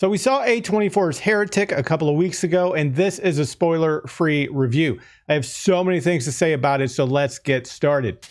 So we saw A24's Heretic a couple of weeks ago, and this is a spoiler-free review. I have so many things to say about it, so let's get started.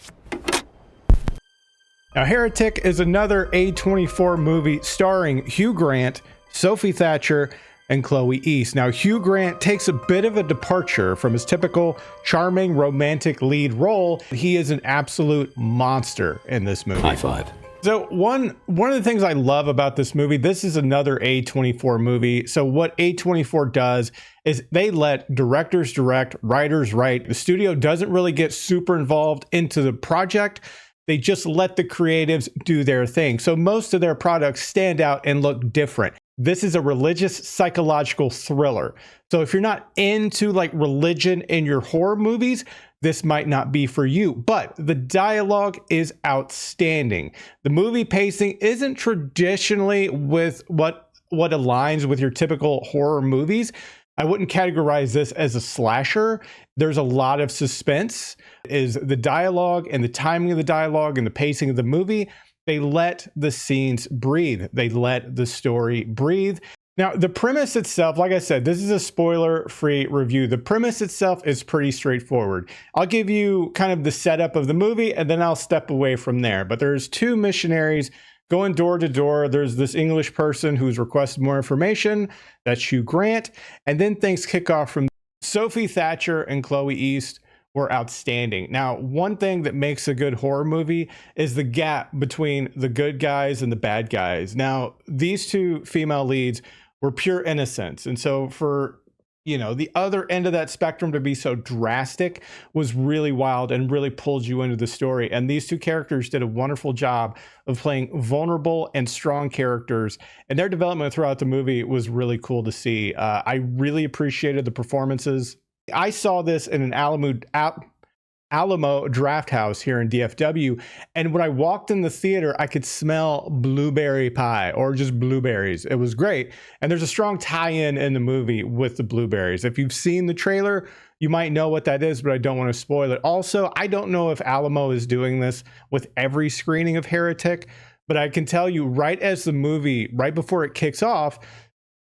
Now, Heretic is another A24 movie starring Hugh Grant, Sophie Thatcher, and Chloe East. Now, Hugh Grant takes a bit of a departure from his typical charming romantic lead role. He is an absolute monster in this movie. High five. So one of the things I love about this movie, this is another A24 movie. So what A24 does is they let directors direct, writers write. The studio doesn't really get super involved into the project. They just let the creatives do their thing. So most of their products stand out and look different. This is a religious psychological thriller. So if you're not into like religion in your horror movies, this might not be for you, but the dialogue is outstanding. The movie pacing isn't traditionally with what aligns with your typical horror movies. I wouldn't categorize this as a slasher. There's a lot of suspense. Is the dialogue and the timing of the dialogue and the pacing of the movie. They let the scenes breathe. They let the story breathe. Now, the premise itself, like I said, this is a spoiler-free review. The premise itself is pretty straightforward. I'll give you kind of the setup of the movie, and then I'll step away from there. But there's two missionaries going door to door. There's this English person who's requested more information. That's Hugh Grant. And then things kick off from Sophie Thatcher and Chloe East were outstanding. Now, one thing that makes a good horror movie is the gap between the good guys and the bad guys. Now, these two female leads were pure innocence. And so for, the other end of that spectrum to be so drastic was really wild and really pulled you into the story. And these two characters did a wonderful job of playing vulnerable and strong characters. And their development throughout the movie was really cool to see. I really appreciated the performances. I saw this in an Alamo Draft House here in DFW, and when I walked in the theater, I could smell blueberry pie or just blueberries. It was great, and there's a strong tie-in in the movie with the blueberries. If you've seen the trailer, you might know what that is, but I don't want to spoil it. Also, I don't know if Alamo is doing this with every screening of Heretic, but I can tell you right before it kicks off,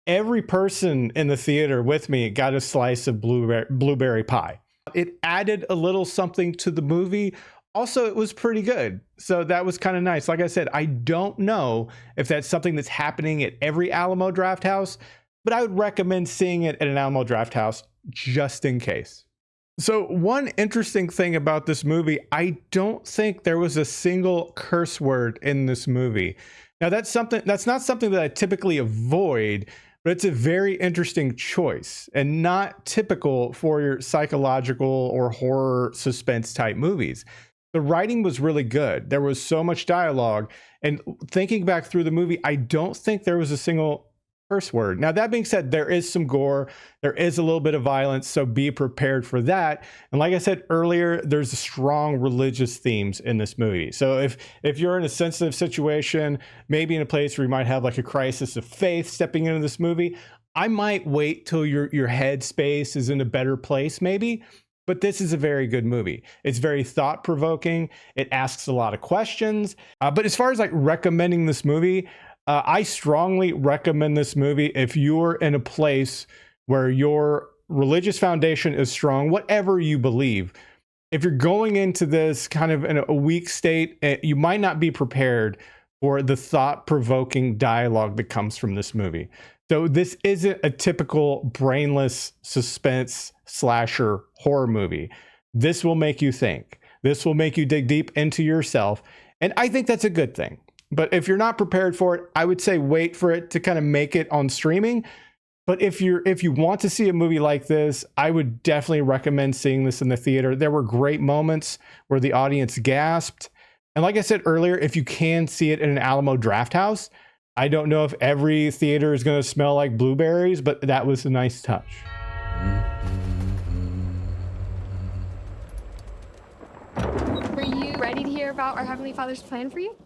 every person in the theater with me got a slice of blueberry pie. It added a little something to the movie. Also, it was pretty good. So that was kind of nice. Like I said, I don't know if that's something that's happening at every Alamo Draft House, but I would recommend seeing it at an Alamo Draft House just in case. So one interesting thing about this movie, I don't think there was a single curse word in this movie. Now that's not something that I typically avoid, but it's a very interesting choice and not typical for your psychological or horror suspense type movies. The writing was really good. There was so much dialogue. And thinking back through the movie, I don't think there was a single curse word. Now, that being said, there is some gore. There is a little bit of violence, so be prepared for that. And like I said earlier, there's strong religious themes in this movie. So if you're in a sensitive situation, maybe in a place where you might have like a crisis of faith stepping into this movie, I might wait till your head space is in a better place maybe. But this is a very good movie. It's very thought-provoking. It asks a lot of questions. But as far as like recommending this movie, I strongly recommend this movie if you're in a place where your religious foundation is strong, whatever you believe. If you're going into this kind of in a weak state, you might not be prepared for the thought-provoking dialogue that comes from this movie. So this isn't a typical brainless suspense slasher horror movie. This will make you think. This will make you dig deep into yourself. And I think that's a good thing. But if you're not prepared for it, I would say wait for it to kind of make it on streaming. But if you want to see a movie like this, I would definitely recommend seeing this in the theater. There were great moments where the audience gasped. And like I said earlier, if you can see it in an Alamo Draft House, I don't know if every theater is going to smell like blueberries, but that was a nice touch. Were you ready to hear about our Heavenly Father's plan for you?